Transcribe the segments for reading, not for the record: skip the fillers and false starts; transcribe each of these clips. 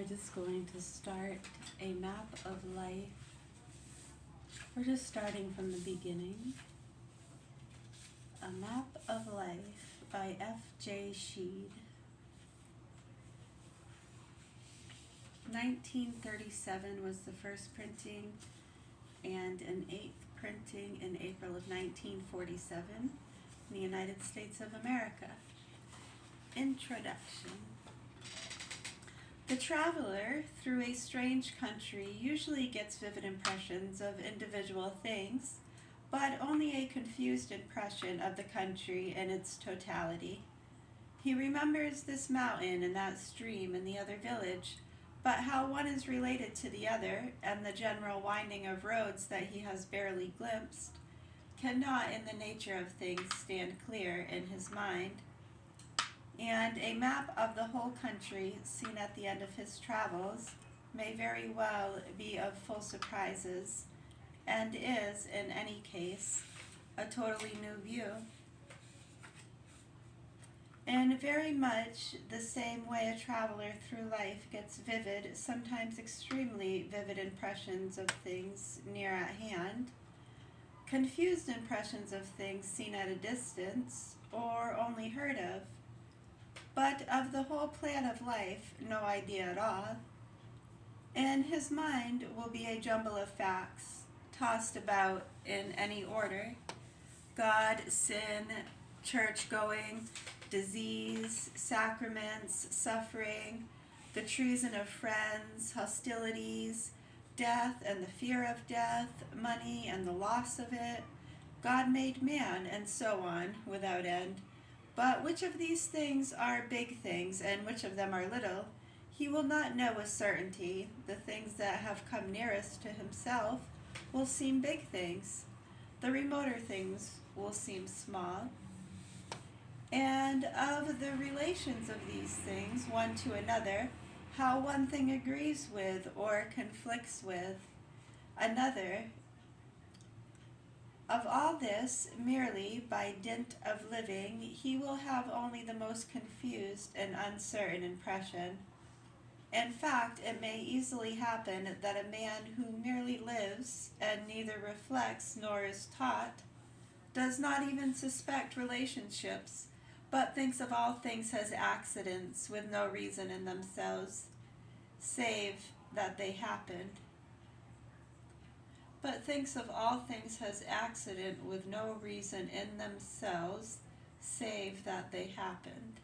We're just going to start a map of life. We're just starting from the beginning. A Map of Life by F.J. Sheed. 1937 was the first printing, and an 8th printing in April of 1947 in the United States of America. Introduction. The traveler through a strange country usually gets vivid impressions of individual things, but only a confused impression of the country in its totality. He remembers this mountain and that stream and the other village, but how one is related to the other, and the general winding of roads that he has barely glimpsed, cannot in the nature of things stand clear in his mind. And a map of the whole country seen at the end of his travels may very well be of full surprises, and is, in any case, a totally new view. In very much the same way a traveler through life gets vivid, sometimes extremely vivid impressions of things near at hand, confused impressions of things seen at a distance, or only heard of, but of the whole plan of life no idea at all. In his mind will be a jumble of facts, tossed about in any order: God, sin, church-going, disease, sacraments, suffering, the treason of friends, hostilities, death and the fear of death, money and the loss of it, God made man, and so on, without end. But which of these things are big things, and which of them are little, he will not know with certainty. The things that have come nearest to himself will seem big things. The remoter things will seem small. And of the relations of these things, one to another, how one thing agrees with or conflicts with another, of all this, merely by dint of living, he will have only the most confused and uncertain impression. In fact, it may easily happen that a man who merely lives and neither reflects nor is taught, does not even suspect relationships, but thinks of all things as accidents with no reason in themselves, save that they happened. But thinks of all things as accident with no reason in themselves, save that they happened,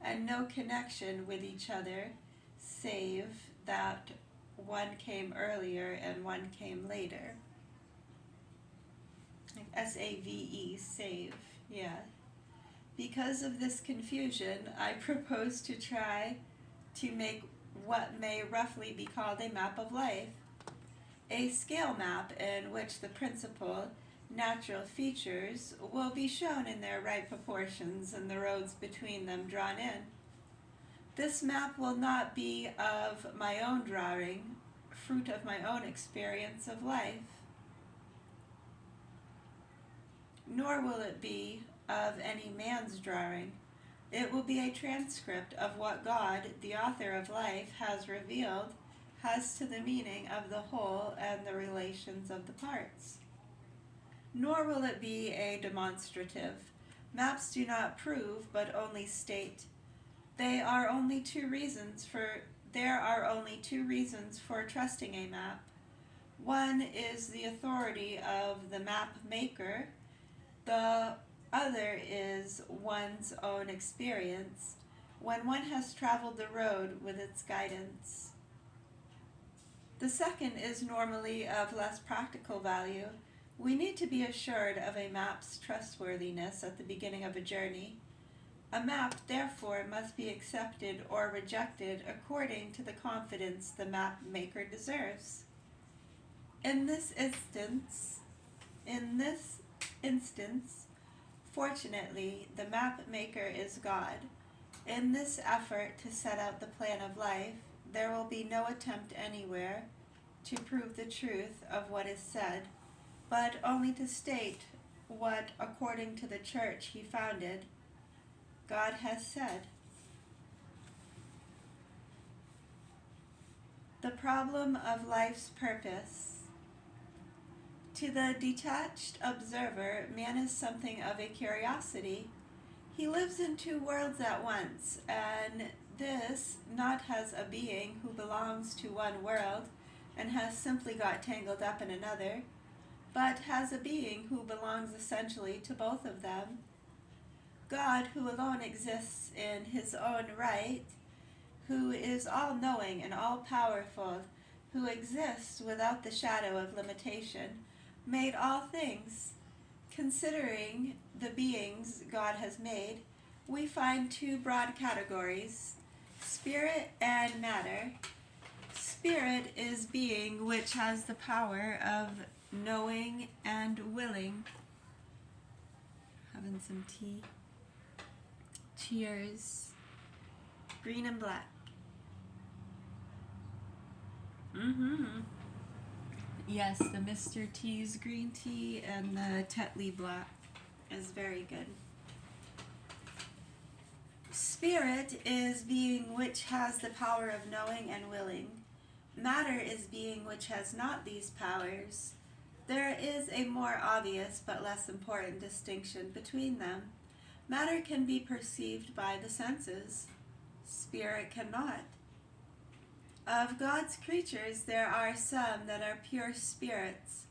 and no connection with each other, save that one came earlier and one came later. S-A-V-E, save, yeah. Because of this confusion, I propose to try to make what may roughly be called a map of life. A scale map in which the principal natural features will be shown in their right proportions and the roads between them drawn in. This map will not be of my own drawing, fruit of my own experience of life, nor will it be of any man's drawing. It will be a transcript of what God, the author of life, has revealed as to the meaning of the whole and the relations of the parts. Nor will it be a demonstrative. Maps do not prove, but only state. There are only two reasons for trusting a map. One is the authority of the map maker. The other is one's own experience, when one has traveled the road with its guidance. The second is normally of less practical value. We need to be assured of a map's trustworthiness at the beginning of a journey. A map, therefore, must be accepted or rejected according to the confidence the map maker deserves. In this instance, fortunately, the map maker is God. In this effort to set out the plan of life, there will be no attempt anywhere to prove the truth of what is said, but only to state what, according to the church he founded, God has said. The problem of life's purpose. To the detached observer, man is something of a curiosity. He lives in two worlds at once, and this not as a being who belongs to one world and has simply got tangled up in another, but as a being who belongs essentially to both of them. God, who alone exists in his own right, who is all-knowing and all-powerful, who exists without the shadow of limitation, made all things. Considering the beings God has made, we find two broad categories, spirit and matter. Spirit is being which has the power of knowing and willing. Having some tea. Cheers. Green and black. Yes, the Mr. T's green tea and the Tetley black is very good. Spirit is being which has the power of knowing and willing. Matter is being which has not these powers. There is a more obvious but less important distinction between them. Matter can be perceived by the senses. Spirit cannot. Of God's creatures, there are some that are pure spirits,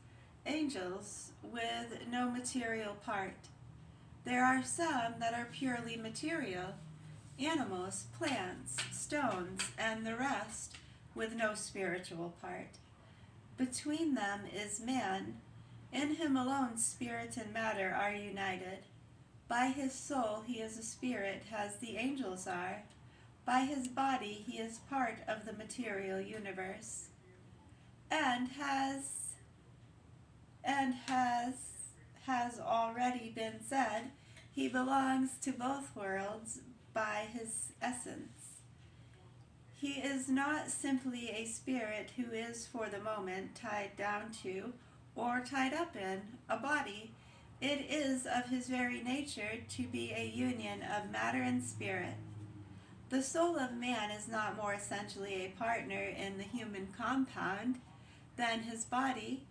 angels, with no material part. There are some that are purely material, animals, plants, stones, and the rest, with no spiritual part. Between them is man. In him alone spirit and matter are united. By his soul he is a spirit, as the angels are. By his body he is part of the material universe, and has already been said, he belongs to both worlds by his essence. He is not simply a spirit who is for the moment tied down to, or tied up in, a body. It is of his very nature to be a union of matter and spirit. The soul of man is not more essentially a partner in the human compound than his body,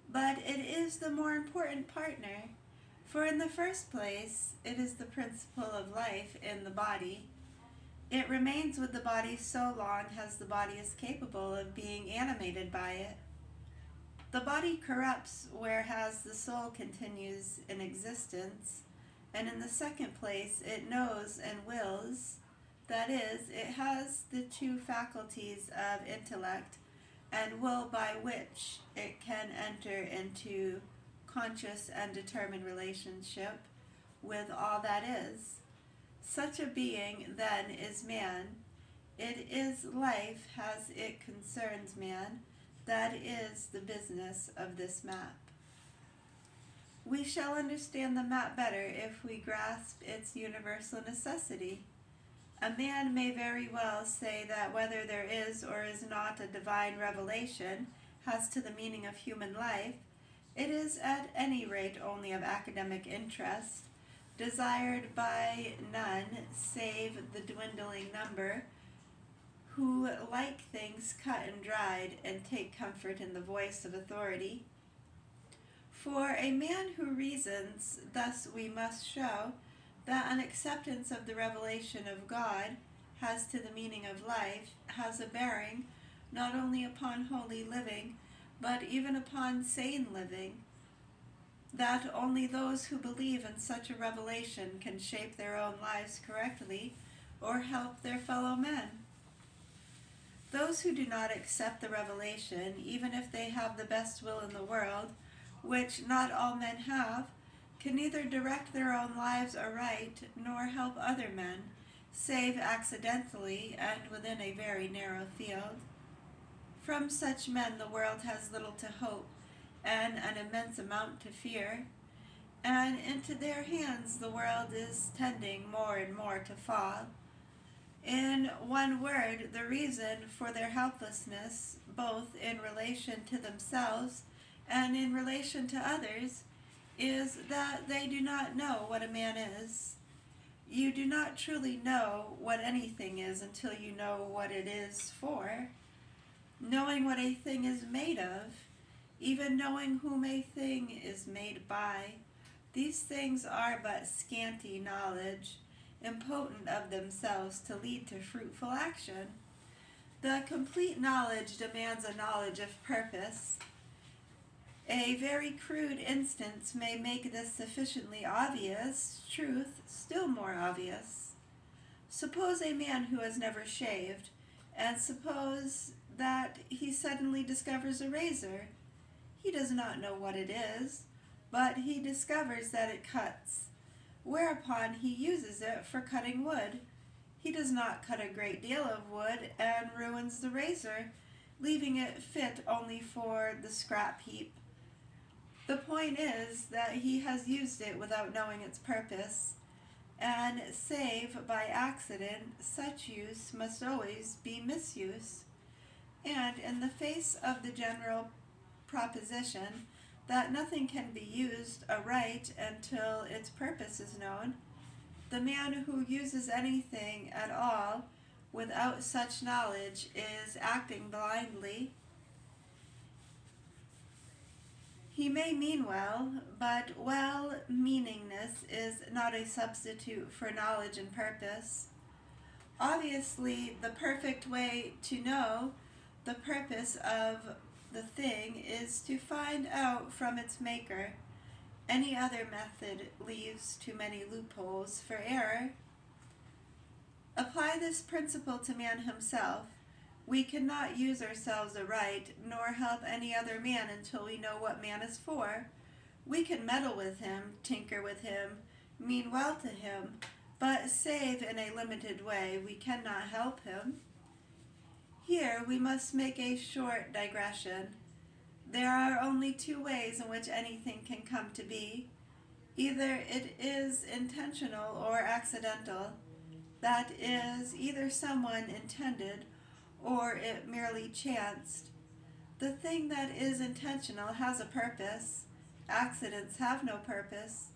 but it is the more important partner, for in the first place it is the principle of life in the body. It remains with the body so long as the body is capable of being animated by it. The body corrupts, whereas the soul continues in existence, and in the second place it knows and wills. That is, it has the two faculties of intellect and will by which it can enter into conscious and determined relationship with all that is. Such a being, then, is man. It is life as it concerns man. That is the business of this map. We shall understand the map better if we grasp its universal necessity. A man may very well say that whether there is or is not a divine revelation as to the meaning of human life, it is at any rate only of academic interest, desired by none save the dwindling number, who like things cut and dried and take comfort in the voice of authority. For a man who reasons thus, we must show that an acceptance of the revelation of God as to the meaning of life has a bearing not only upon holy living, but even upon sane living, that only those who believe in such a revelation can shape their own lives correctly or help their fellow men. Those who do not accept the revelation, even if they have the best will in the world, which not all men have, can neither direct their own lives aright nor help other men, save accidentally and within a very narrow field. From such men the world has little to hope and an immense amount to fear, and into their hands the world is tending more and more to fall. In one word, the reason for their helplessness, both in relation to themselves and in relation to others, is that they do not know what a man is. You do not truly know what anything is until you know what it is for. knowing what a thing is made of, even knowing whom a thing is made by. These things are but scanty knowledge, impotent of themselves to lead to fruitful action. The complete knowledge demands a knowledge of purpose. A very crude instance may make this sufficiently obvious truth still more obvious. Suppose a man who has never shaved, and suppose that he suddenly discovers a razor. He does not know what it is, but he discovers that it cuts, whereupon he uses it for cutting wood. He does not cut a great deal of wood and ruins the razor, leaving it fit only for the scrap heap. The point is that he has used it without knowing its purpose, and save by accident, such use must always be misuse. And in the face of the general proposition that nothing can be used aright until its purpose is known, the man who uses anything at all without such knowledge is acting blindly. He may mean well, but well-meaningness is not a substitute for knowledge and purpose. Obviously, the perfect way to know the purpose of the thing is to find out from its maker. Any other method leaves too many loopholes for error. Apply this principle to man himself. We cannot use ourselves aright, nor help any other man until we know what man is for. We can meddle with him, tinker with him, mean well to him, but save in a limited way, we cannot help him. Here we must make a short digression. There are only two ways in which anything can come to be. Either it is intentional or accidental. That is, either someone intended or it merely chanced. The thing that is intentional has a purpose. Accidents have no purpose.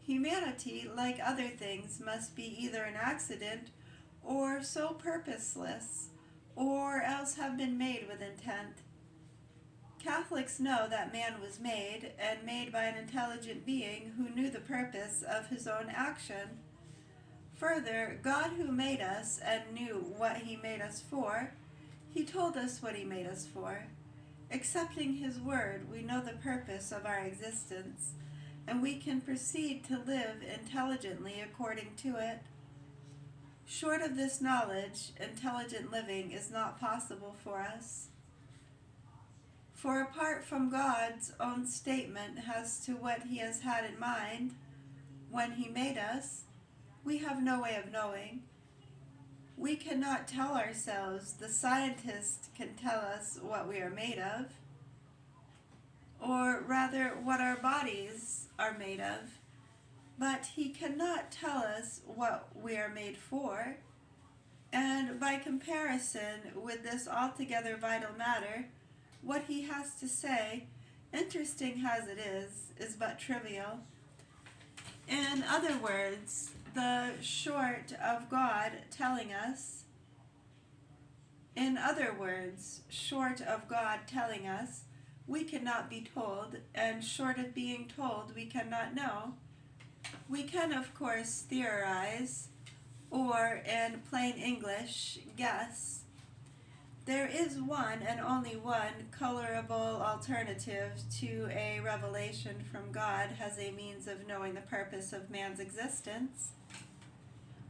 Humanity, like other things, must be either an accident or so purposeless, or else have been made with intent. Catholics know that man was made, and made by an intelligent being who knew the purpose of his own action. Further, God who made us and knew what he made us for, he told us what he made us for. Accepting his word, we know the purpose of our existence, and we can proceed to live intelligently according to it. Short of this knowledge, intelligent living is not possible for us. For apart from God's own statement as to what he has had in mind when he made us, we have no way of knowing. We cannot tell ourselves. The scientist can tell us what we are made of, or rather what our bodies are made of, but he cannot tell us what we are made for. And by comparison with this altogether vital matter, what he has to say, interesting as it is but trivial. In other words, short of God telling us, we cannot be told, and short of being told, we cannot know. We can, of course, theorize, or in plain English, guess. There is one and only one colorable alternative to a revelation from God as a means of knowing the purpose of man's existence.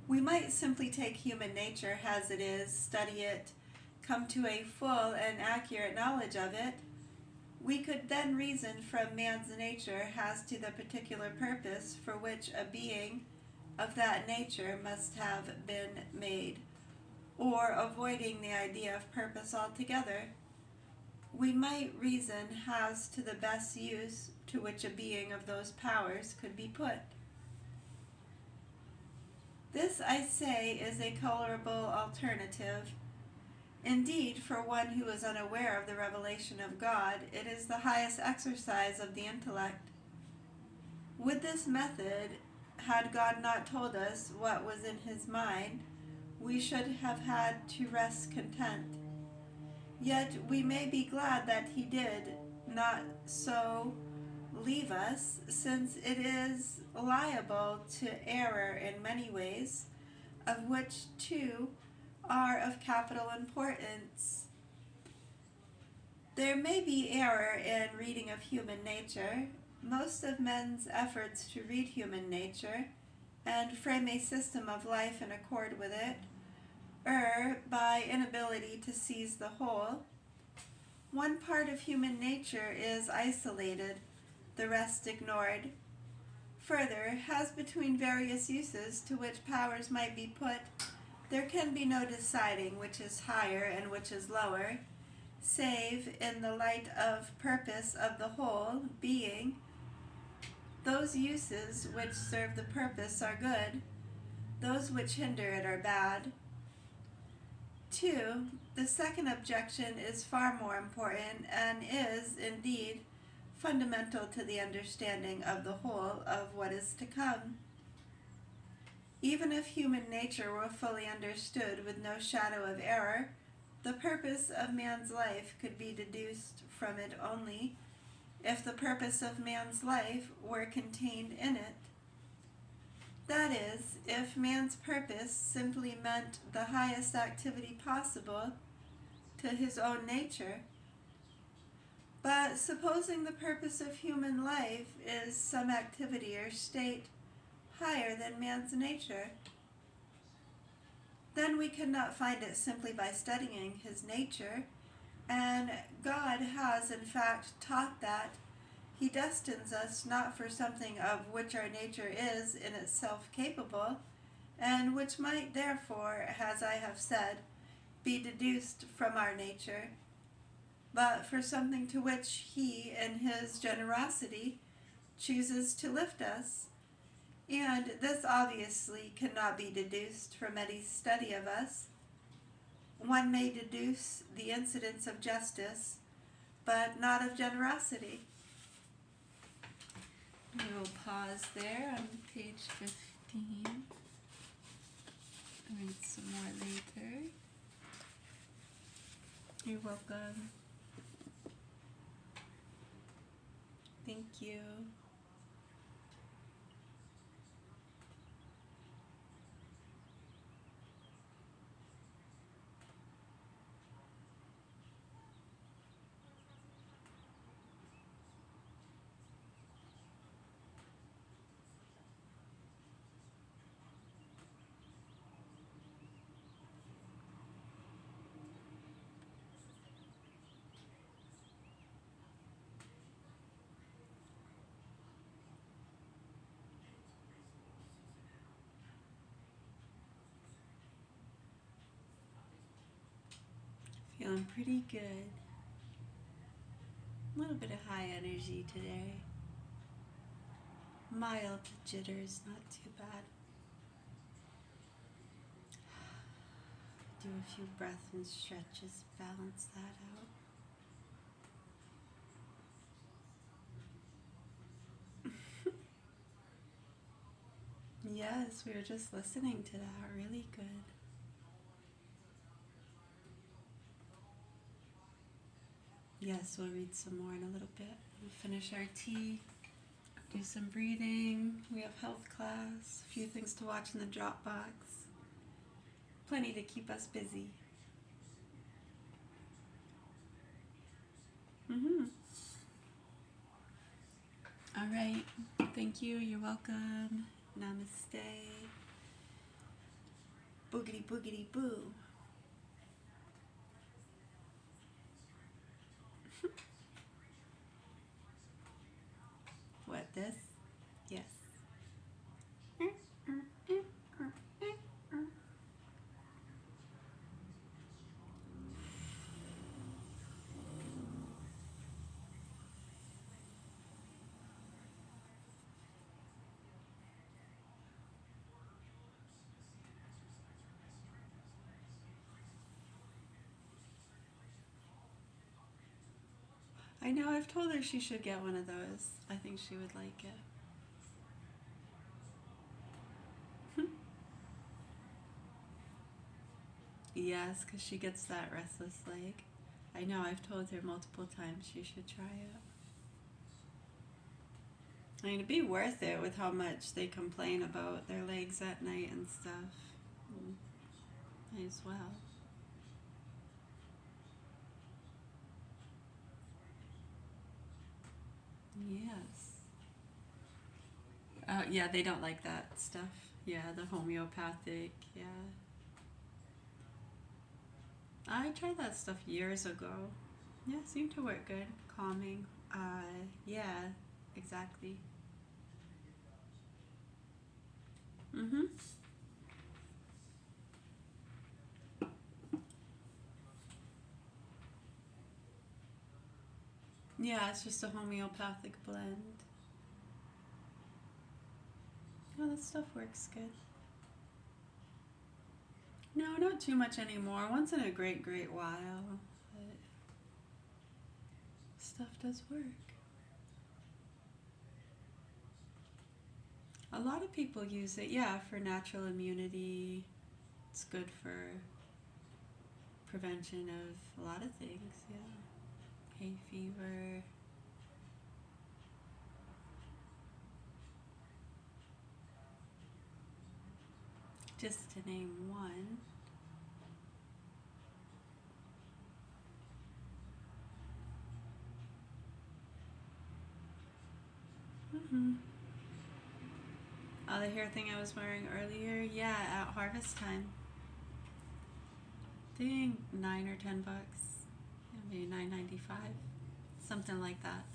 We might simply take human nature as it is, study it, come to a full and accurate knowledge of it. We could then reason from man's nature as to the particular purpose for which a being of that nature must have been made, or avoiding the idea of purpose altogether. We might reason as to the best use to which a being of those powers could be put. This, I say, is a colorable alternative. Indeed, for one who is unaware of the revelation of God, it is the highest exercise of the intellect. With this method, had God not told us what was in his mind, we should have had to rest content. Yet we may be glad that he did not so leave us, since it is liable to error in many ways, of which two are of capital importance. There may be error in reading of human nature. Most of men's efforts to read human nature and frame a system of life in accord with it err by inability to seize the whole. One part of human nature is isolated, the rest ignored. Further, as between various uses to which powers might be put, there can be no deciding which is higher and which is lower, save in the light of purpose of the whole being. Those uses which serve the purpose are good, those which hinder it are bad. 2. The second objection is far more important and is, indeed, fundamental to the understanding of the whole of what is to come. Even if human nature were fully understood with no shadow of error, the purpose of man's life could be deduced from it only if the purpose of man's life were contained in it. That is, if man's purpose simply meant the highest activity possible to his own nature. But supposing the purpose of human life is some activity or state higher than man's nature, then we cannot find it simply by studying his nature, and God has in fact taught that he destines us not for something of which our nature is in itself capable, and which might therefore, as I have said, be deduced from our nature, but for something to which he, in his generosity, chooses to lift us. And this obviously cannot be deduced from any study of us. One may deduce the incidents of justice, but not of generosity. We will pause there on page 15. Read some more later. You're welcome. Thank you. Feeling pretty good. A little bit of high energy today. Mild jitters, not too bad. Do a few breath and stretches, balance that out. Yes, we were just listening to that. Really good. Yes, we'll read some more in a little bit. We'll finish our tea, do some breathing. We have health class, a few things to watch in the Dropbox. Plenty to keep us busy. All right. Thank you. You're welcome. Namaste. Boogity boogity boo. What, this? Yes. I know, I've told her she should get one of those. I think she would like it. Yes, because she gets that restless leg. I know, I've told her multiple times she should try it. I mean, it'd be worth it with how much they complain about their legs at night and stuff. Might as well. Yes. Yeah, they don't like that stuff. Yeah, the homeopathic. Yeah. I tried that stuff years ago. Yeah, it seemed to work good. Calming. Yeah, exactly. Mm-hmm. Yeah, it's just a homeopathic blend. Oh, that stuff works good. No, not too much anymore. Once in a great while. But stuff does work. A lot of people use it, yeah, for natural immunity. It's good for prevention of a lot of things, yeah. Hay fever. Just to name one. Mm-hmm. Oh, the hair thing I was wearing earlier, yeah, at harvest time. I think $9 or $10. Yeah, maybe $9.95. Something like that.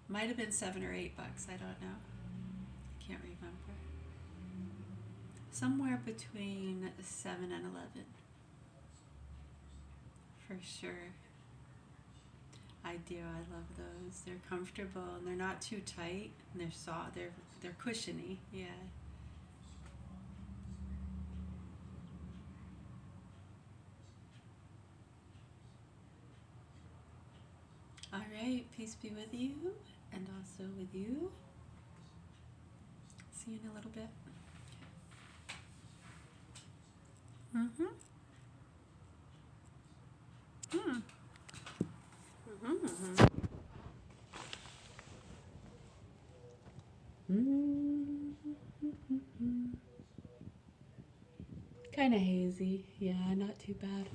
Might have been $7 or $8, I don't know. I can't remember. Somewhere between 7 and 11. For sure. I do. I love those. They're comfortable and they're not too tight. And they're soft. They're cushiony. Yeah. All right. Peace be with you, and also with you. See you in a little bit. Mm-hmm. Mm. Mm-hmm. Mm-hmm. Kind of hazy. Yeah, not too bad.